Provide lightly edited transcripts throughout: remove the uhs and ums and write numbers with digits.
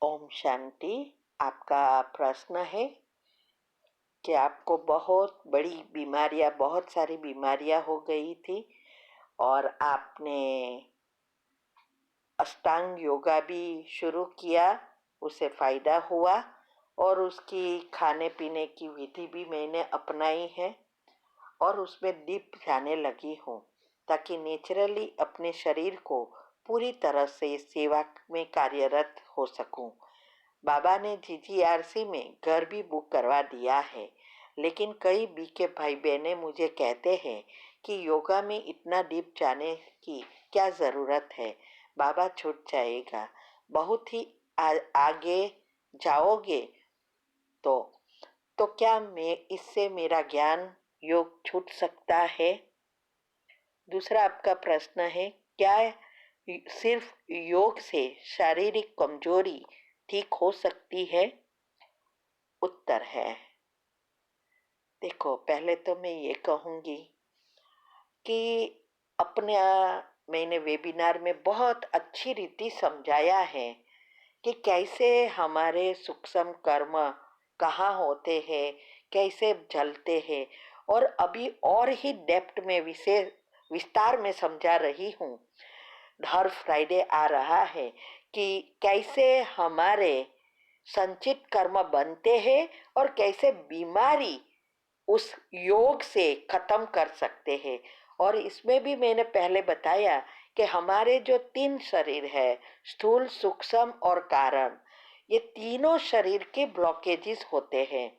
ओम शांति। आपका प्रश्न है कि आपको बहुत सारी बीमारियां हो गई थी और आपने अष्टांग योगा भी शुरू किया, उससे फायदा हुआ और उसकी खाने पीने की विधि भी मैंने अपनाई है और उसमें डीप जाने लगी हूँ ताकि नेचुरली अपने शरीर को पूरी तरह से सेवा में कार्यरत हो सकूं। बाबा ने जीजीआरसी में घर भी बुक करवा दिया है, लेकिन कई बीके भाई बहनें मुझे कहते हैं कि योगा में इतना डीप जाने की क्या ज़रूरत है, बाबा छूट जाएगा, बहुत ही आगे जाओगे तो तो क्या मैं इससे मेरा ज्ञान योग छूट सकता है। दूसरा आपका प्रश्न है, क्या सिर्फ योग से शारीरिक कमजोरी ठीक हो सकती है। उत्तर है, देखो पहले तो मैं ये कहूँगी कि अपने मैंने वेबिनार में बहुत अच्छी रीति समझाया है कि कैसे हमारे सूक्ष्म कर्म कहाँ होते हैं, कैसे चलते हैं, और अभी और ही डेप्थ में विस्तार में समझा रही हूँ। हर फ्राइडे आ रहा है कि कैसे हमारे संचित कर्म बनते हैं और कैसे बीमारी उस योग से खत्म कर सकते हैं। और इसमें भी मैंने पहले बताया कि हमारे जो 3 शरीर है, स्थूल, सूक्ष्म और कारण, ये तीनों शरीर के ब्लॉकेजेस होते हैं।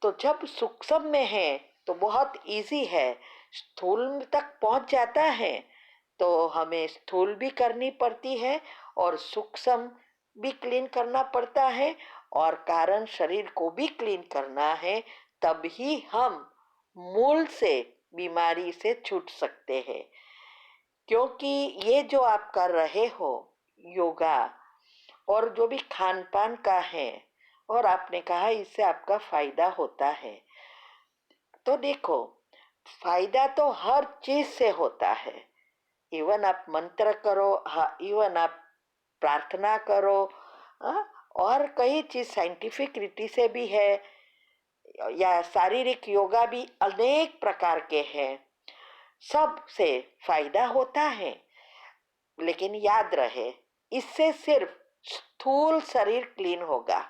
तो जब सूक्ष्म में है तो बहुत इजी है, स्थूल तक पहुंच जाता है तो हमें स्थूल भी करनी पड़ती है और सूक्ष्म भी क्लीन करना पड़ता है और कारण शरीर को भी क्लीन करना है, तब ही हम मूल से बीमारी से छूट सकते हैं। क्योंकि ये जो आप कर रहे हो योगा और जो भी खान पान का है, और आपने कहा इससे आपका फायदा होता है, तो देखो फायदा तो हर चीज से होता है। इवन आप मंत्र करो, हाँ, इवन आप प्रार्थना करो, हाँ, और कई चीज साइंटिफिक रीति से भी है, या शारीरिक योगा भी अनेक प्रकार के हैं, सबसे फायदा होता है। लेकिन याद रहे, इससे सिर्फ स्थूल शरीर क्लीन होगा,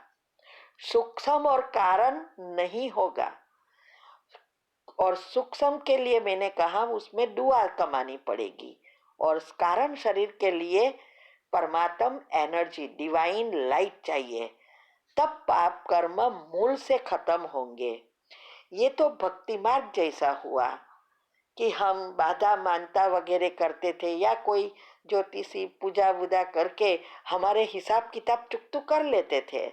सूक्ष्म और कारण नहीं होगा। और सूक्ष्म के लिए मैंने कहा उसमें दुआ कमानी पड़ेगी, और कारण शरीर के लिए परमात्म एनर्जी, डिवाइन लाइट चाहिए, तब पाप कर्म मूल से खत्म होंगे। ये तो भक्ति मार्ग जैसा हुआ कि हम बाधा मानता वगैरह करते थे या कोई ज्योतिषी पूजा वूजा करके हमारे हिसाब किताब चुकतू कर लेते थे।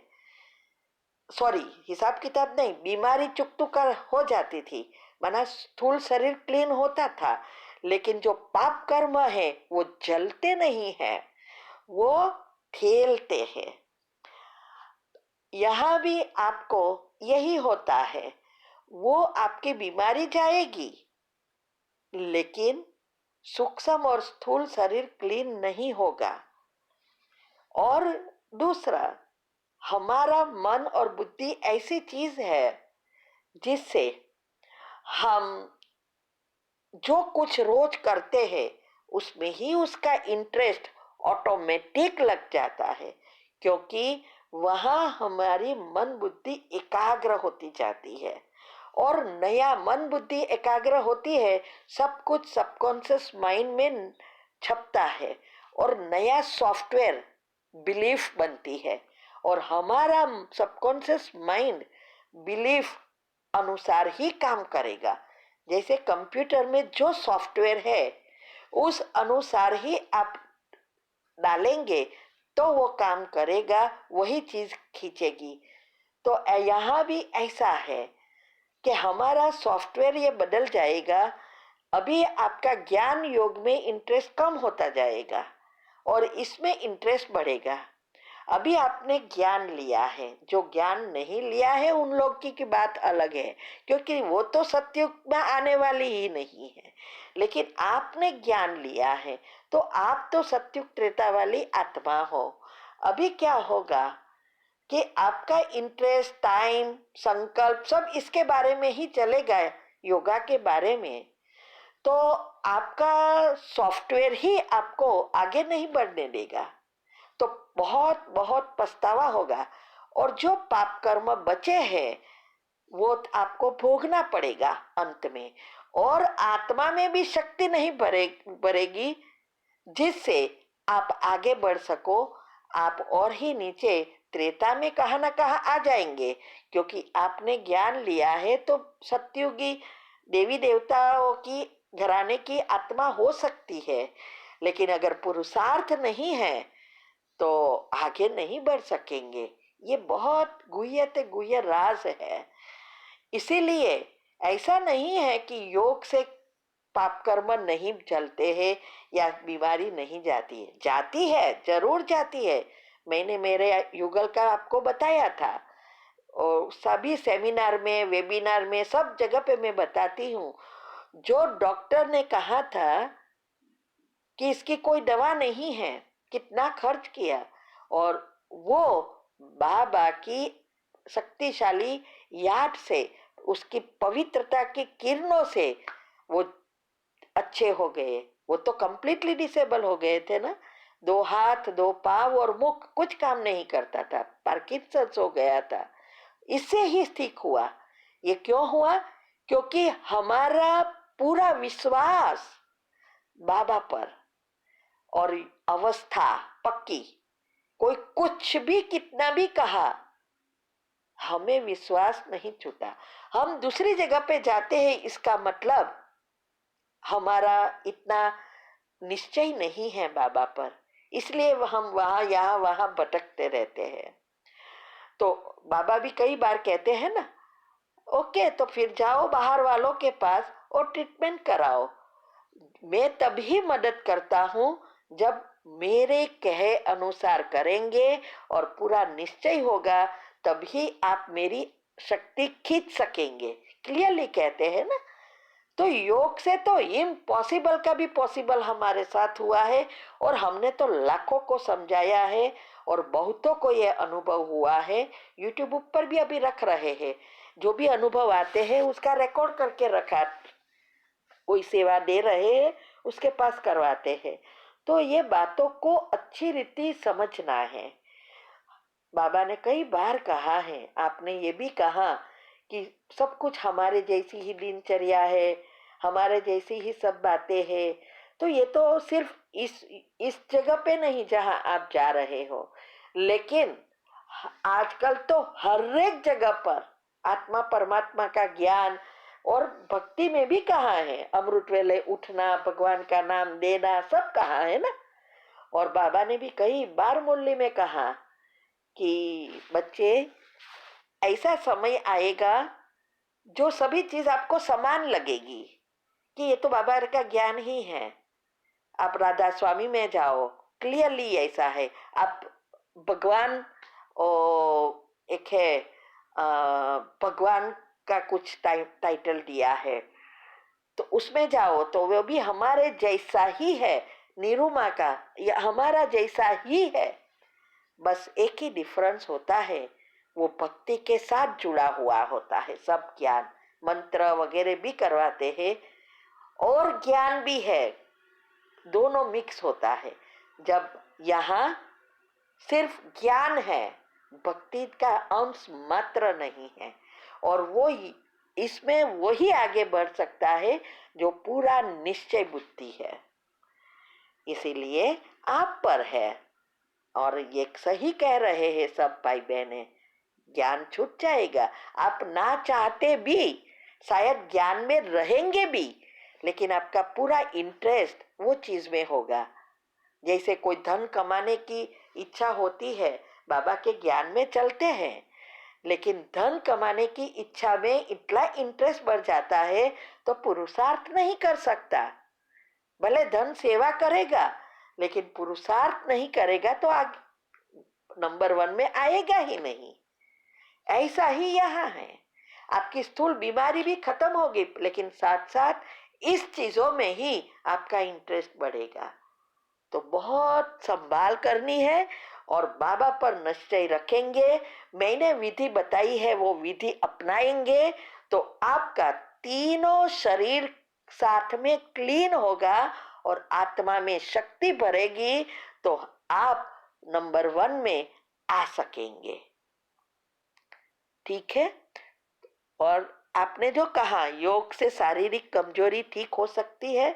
सॉरी, हिसाब किताब नहीं, बीमारी चुकतू कर हो जाती थी, माना स्थूल शरीर क्लीन होता था, लेकिन जो पाप कर्म है वो जलते नहीं है, वो खेलते हैं। यहाँ भी आपको यही होता है, वो आपकी बीमारी जाएगी लेकिन सूक्ष्म और स्थूल शरीर क्लीन नहीं होगा। और दूसरा, हमारा मन और बुद्धि ऐसी चीज है जिससे हम जो कुछ रोज करते हैं उसमें ही उसका इंटरेस्ट ऑटोमेटिक लग जाता है, क्योंकि वहाँ हमारी मन बुद्धि एकाग्र होती जाती है और नया मन बुद्धि एकाग्र होती है, सब कुछ सबकॉन्शियस माइंड में छपता है और नया सॉफ्टवेयर बिलीफ बनती है, और हमारा सबकॉन्शियस माइंड बिलीफ अनुसार ही काम करेगा। जैसे कंप्यूटर में जो सॉफ्टवेयर है उस अनुसार ही आप डालेंगे तो वो काम करेगा, वही चीज खींचेगी। तो यहाँ भी ऐसा है कि हमारा सॉफ्टवेयर ये बदल जाएगा। अभी आपका ज्ञान योग में इंटरेस्ट कम होता जाएगा और इसमें इंटरेस्ट बढ़ेगा। अभी आपने ज्ञान लिया है, जो ज्ञान नहीं लिया है उन लोग की बात अलग है, क्योंकि वो तो सत्युग में आने वाली ही नहीं है, लेकिन आपने ज्ञान लिया है तो आप तो सत्युग त्रेता वाली आत्मा हो। अभी क्या होगा कि आपका इंटरेस्ट, टाइम, संकल्प सब इसके बारे में ही चलेगा, योगा के बारे में, तो आपका सॉफ्टवेयर ही आपको आगे नहीं बढ़ने देगा। तो बहुत बहुत पछतावा होगा, और जो पाप कर्म बचे हैं वो आपको भोगना पड़ेगा अंत में। और आत्मा में भी शक्ति नहीं बढ़ेगी जिससे आप आगे बढ़ सको। आप और ही नीचे त्रेता में कहा ना कहा आ जाएंगे, क्योंकि आपने ज्ञान लिया है तो सत्युगी देवी देवताओं की घराने की आत्मा हो सकती है। लेकिन अगर पुरुषार्थ नहीं है तो आगे नहीं बढ़ सकेंगे। ये बहुत गुह्य राज है। इसीलिए ऐसा नहीं है कि योग से पाप कर्म नहीं चलते हैं या बीमारी नहीं जाती है, जाती है, जरूर जाती है। मैंने मेरे युगल का आपको बताया था, और सभी सेमिनार में, वेबिनार में, सब जगह पे मैं बताती हूँ। जो डॉक्टर ने कहा था कि इसकी कोई दवा नहीं है, कितना खर्च किया, और वो बाबा की शक्तिशाली याद से, उसकी पवित्रता की किरणों से वो अच्छे हो गए। वो तो कंप्लीटली डिसेबल हो गए थे ना, 2 हाथ 2 पाँव और मुख कुछ काम नहीं करता था, पार्किंसंस हो गया था। इससे ही ठीक हुआ। ये क्यों हुआ? क्योंकि हमारा पूरा विश्वास बाबा पर, और अवस्था पक्की। कोई कुछ भी कितना भी कहा, हमें विश्वास नहीं छूटा। हम दूसरी जगह पे जाते हैं, इसका मतलब हमारा इतना निश्चय नहीं है बाबा पर, इसलिए हम वहां यहाँ वहां भटकते रहते हैं। तो बाबा भी कई बार कहते हैं ना, ओके तो फिर जाओ बाहर वालों के पास और ट्रीटमेंट कराओ। मैं तभी मदद करता हूँ जब मेरे कहे अनुसार करेंगे और पूरा निश्चय होगा, तभी आप मेरी शक्ति खींच सकेंगे। क्लियरली कहते हैं ना। तो योग से तो इम्पॉसिबल का भी पॉसिबल हमारे साथ हुआ है, और हमने तो लाखों को समझाया है, और बहुतों को यह अनुभव हुआ है। यूट्यूब पर भी अभी रख रहे हैं, जो भी अनुभव आते हैं उसका रिकॉर्ड करके रखा, कोई सेवा दे रहे हैं उसके पास करवाते हैं। तो ये बातों को अच्छी रीति समझना है। बाबा ने कई बार कहा है, आपने ये भी कहा कि सब कुछ हमारे जैसी ही दिनचर्या है, हमारे जैसी ही सब बातें हैं। तो ये तो सिर्फ इस जगह पे नहीं जहां आप जा रहे हो, लेकिन आजकल तो हर एक जगह पर आत्मा परमात्मा का ज्ञान, और भक्ति में भी कहा है, अमृत वेले उठना, भगवान का नाम देना, सब कहा है ना। और बाबा ने भी कई बार मुरली में कहा कि बच्चे, ऐसा समय आएगा जो सभी चीज आपको समान लगेगी, कि ये तो बाबा का ज्ञान ही है। आप राधा स्वामी में जाओ, क्लियरली ऐसा है। आप भगवान, एक है भगवान का कुछ टाइटल दिया है, तो उसमें जाओ तो वो भी हमारे जैसा ही है। निरुमा का या हमारा जैसा ही है, बस एक ही डिफरेंस होता है, वो भक्ति के साथ जुड़ा हुआ होता है। सब ज्ञान मंत्र वगैरह भी करवाते हैं, और ज्ञान भी है, दोनों मिक्स होता है। जब यहाँ सिर्फ ज्ञान है, भक्ति का अंश मात्र नहीं है, और वो इसमें वही आगे बढ़ सकता है जो पूरा निश्चय बुद्धि है। इसीलिए आप पर है, और ये सही कह रहे हैं सब भाई बहने, ज्ञान छूट जाएगा। आप ना चाहते भी शायद ज्ञान में रहेंगे भी, लेकिन आपका पूरा इंटरेस्ट वो चीज में होगा। जैसे कोई धन कमाने की इच्छा होती है, बाबा के ज्ञान में चलते हैं, लेकिन धन कमाने की इच्छा में इतना इंटरेस्ट बढ़ जाता है तो पुरुषार्थ नहीं कर सकता। भले धन सेवा करेगा, लेकिन पुरुषार्थ नहीं करेगा तो नंबर 1 में आएगा ही नहीं। ऐसा ही यहाँ है। आपकी स्थूल बीमारी भी खत्म होगी, लेकिन साथ साथ इस चीजों में ही आपका इंटरेस्ट बढ़ेगा। तो बहुत संभाल करनी है, और बाबा पर निश्चय रखेंगे, मैंने विधि बताई है वो विधि अपनाएंगे, तो आपका तीनों शरीर साथ में क्लीन होगा और आत्मा में शक्ति भरेगी, तो आप नंबर 1 में आ सकेंगे। ठीक है। और आपने जो कहा योग से शारीरिक कमजोरी ठीक हो सकती है,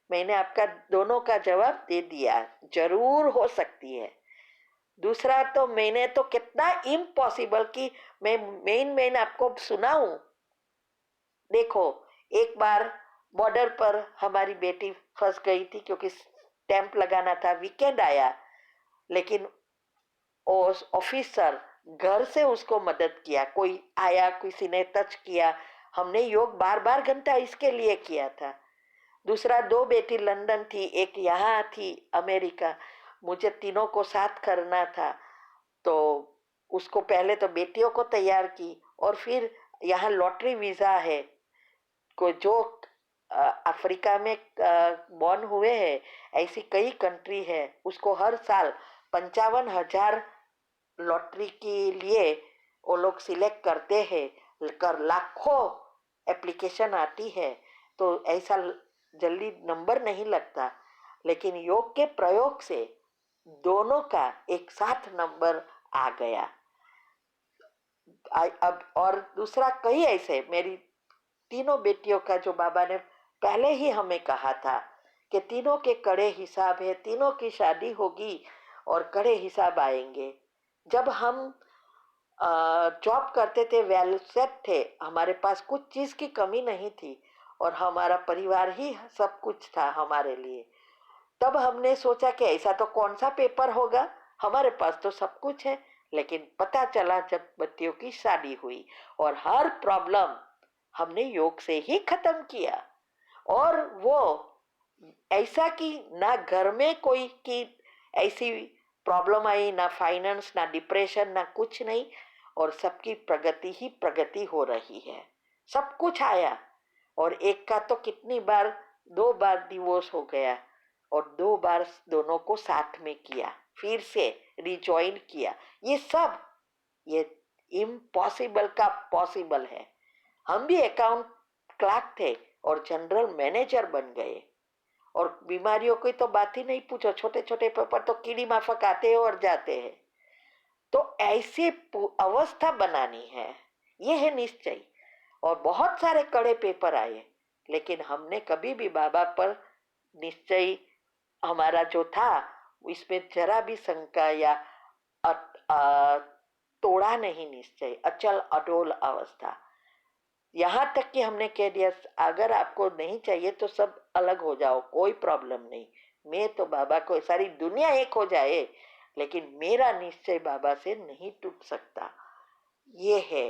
मैंने आपका दोनों का जवाब दे दिया, जरूर हो सकती है। दूसरा तो मैंने तो कितना इम्पॉसिबल कि मैं आपको सुनाऊं। देखो, एक बार बॉर्डर पर हमारी बेटी फंस गई थी क्योंकि स्टैंप लगाना था, वीकेंड आया, लेकिन उस ऑफिसर घर से उसको मदद किया, कोई आया, किसी ने टच किया, हमने योग बार बार घंटा इसके लिए किया था। दूसरा, 2 बेटी लंदन थी, एक यहाँ थी अमेरिका, मुझे तीनों को साथ करना था, तो उसको पहले तो बेटियों को तैयार की और फिर यहाँ लॉटरी वीजा है, को जो अफ्रीका में बॉर्न हुए हैं, ऐसी कई कंट्री है, उसको हर साल 55,000 लॉटरी के लिए वो लोग सिलेक्ट करते हैं, कर लाखों एप्लीकेशन आती है, तो ऐसा जल्दी नंबर नहीं लगता, लेकिन योग के प्रयोग से दोनों का एक साथ नंबर आ गया। अब और दूसरा, कई ऐसे मेरी तीनों बेटियों का जो बाबा ने पहले ही हमें कहा था कि तीनों के कड़े हिसाब है, तीनों की शादी होगी और कड़े हिसाब आएंगे। जब हम जॉब करते थे, वेल सेट थे, हमारे पास कुछ चीज की कमी नहीं थी और हमारा परिवार ही सब कुछ था हमारे लिए, तब हमने सोचा कि ऐसा तो कौन सा पेपर होगा, हमारे पास तो सब कुछ है। लेकिन पता चला जब बच्चियों की शादी हुई और हर प्रॉब्लम हमने योग से ही खत्म किया, और वो ऐसा कि ना घर में कोई की ऐसी प्रॉब्लम आई, ना फाइनेंस, ना डिप्रेशन, ना कुछ नहीं, और सबकी प्रगति ही प्रगति हो रही है। सब कुछ आया, और एक का तो कितनी बार 2 बार डिवोर्स हो गया और 2 बार दोनों को साथ में किया, फिर से रिजॉइन किया। ये इम्पॉसिबल का पॉसिबल है। हम भी अकाउंट क्लर्क थे और जनरल मैनेजर बन गए, और बीमारियों की तो बात ही नहीं पूछो, छोटे छोटे पेपर तो कीड़ी माफक आते हैं और जाते हैं। तो ऐसी अवस्था बनानी है, ये है निश्चय। और बहुत सारे कड़े पेपर आए, लेकिन हमने कभी भी बाबा पर निश्चय हमारा जो था इसमें जरा भी शंका या तोड़ा नहीं, निश्चय अचल अडोल अवस्था। यहाँ तक कि हमने कह दिया अगर आपको नहीं चाहिए तो सब अलग हो जाओ, कोई प्रॉब्लम नहीं, मैं तो बाबा को, सारी दुनिया एक हो जाए लेकिन मेरा निश्चय बाबा से नहीं टूट सकता, ये है।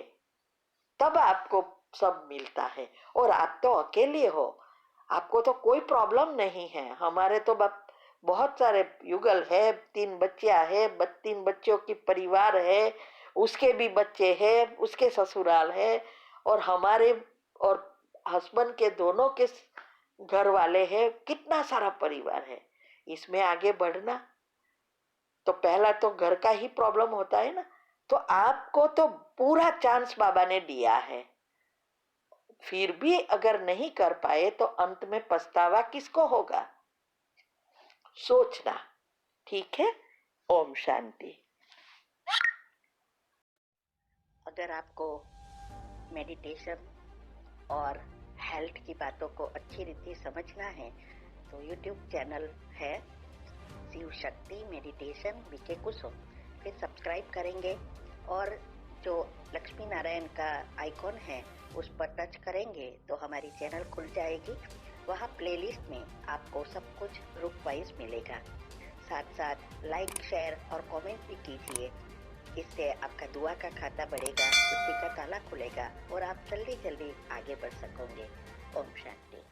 तब आपको सब मिलता है, और आप तो अकेले हो, आपको तो कोई प्रॉब्लम नहीं है। हमारे तो बहुत सारे युगल है, 3 बच्चियां है, 3 बच्चों की परिवार है, उसके भी बच्चे हैं, उसके ससुराल है, और हमारे और हस्बैंड के दोनों के घर वाले हैं, कितना सारा परिवार है। इसमें आगे बढ़ना तो पहला तो घर का ही प्रॉब्लम होता है ना, तो आपको तो पूरा चांस बाबा ने दिया है, फिर भी अगर नहीं कर पाए तो अंत में पछतावा किसको होगा, सोचना। ठीक है। ओम शांति। अगर आपको मेडिटेशन और हेल्थ की बातों को अच्छी रीति समझना है तो यूट्यूब चैनल है शिव शक्ति मेडिटेशन बीके कुसुम, फिर सब्सक्राइब करेंगे और जो लक्ष्मी नारायण का आइकॉन है उस पर टच करेंगे तो हमारी चैनल खुल जाएगी। वहाँ प्लेलिस्ट में आपको सब कुछ ग्रुप वाइज मिलेगा। साथ साथ लाइक, शेयर और कमेंट भी कीजिए, इससे आपका दुआ का खाता बढ़ेगा, बुद्धि का ताला खुलेगा और आप जल्दी जल्दी आगे बढ़ सकोगे। ओम शांति।